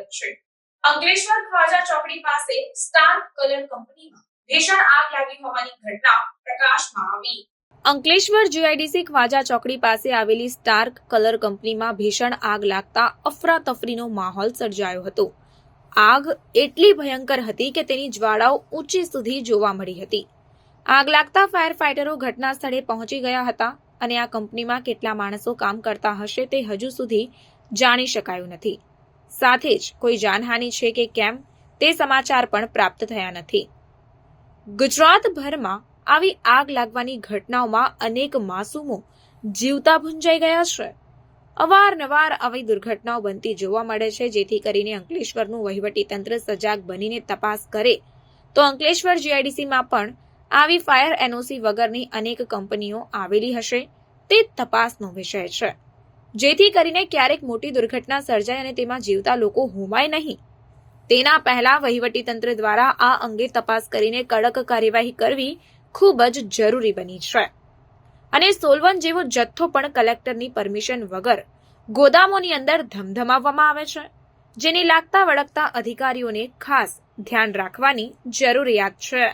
સ્વાગત છે। અંકલેશ્વર ખ્વાજા ચોકડી પાસે સ્ટાર કલર કંપનીમાં ભીષણ આગ લાગી હોવાની ઘટના પ્રકાશમાં આવી। અંકલેશ્વર જીઆઈડીસી ખ્વાજા ચોકડી પાસે આવેલી સ્ટાર કલર કંપનીમાં ભીષણ આગ લાગતા અફરાતફરીનો માહોલ સર્જાયો હતો। આગ એટલી ભયંકર હતી કે તેની જ્વાળાઓ ઊંચી સુધી જોવા મળી હતી। આગ લાગતા ફાયર ફાઇટરો ઘટના સ્થળે પહોંચી ગયા હતા અને આ કંપનીમાં કેટલા માણસો કામ કરતા હશે તે હજુ સુધી જાણી શકાયું નથી। સાથે જ કોઈ જાનહાનિ છે કે કેમ તે સમાચાર પણ પ્રાપ્ત થયા નથી। ગુજરાતભરમાં આવી આગ લાગવાની ઘટનાઓમાં અનેક માસૂમો જીવતા ભૂંજાઈ ગયા છે। અવારનવાર આવી દુર્ઘટનાઓ બનતી જોવા મળે છે, જેથી કરીને અંકલેશ્વરનું વહીવટીતંત્ર સજાગ બનીને તપાસ કરે તો અંકલેશ્વર જીઆઈડીસીમાં પણ આવી ફાયર એનઓસી વગરની અનેક કંપનીઓ આવેલી હશે તે તપાસનો વિષય છે, જેથી કરીને ક્યારેક મોટી દુર્ઘટના સર્જાય અને તેમાં જીવતા લોકો હોમાય નહીં તેના પહેલા વહીવટીતંત્ર દ્વારા આ અંગે તપાસ કરીને કડક કાર્યવાહી કરવી ખૂબ જ જરૂરી બની છે। અને સોલવન જેવો જથ્થો પણ કલેક્ટરની પરમિશન વગર ગોદામોની અંદર ધમધમાવવામાં આવે છે, જેની લાગતા વળગતા અધિકારીઓને ખાસ ધ્યાન રાખવાની જરૂરિયાત છે।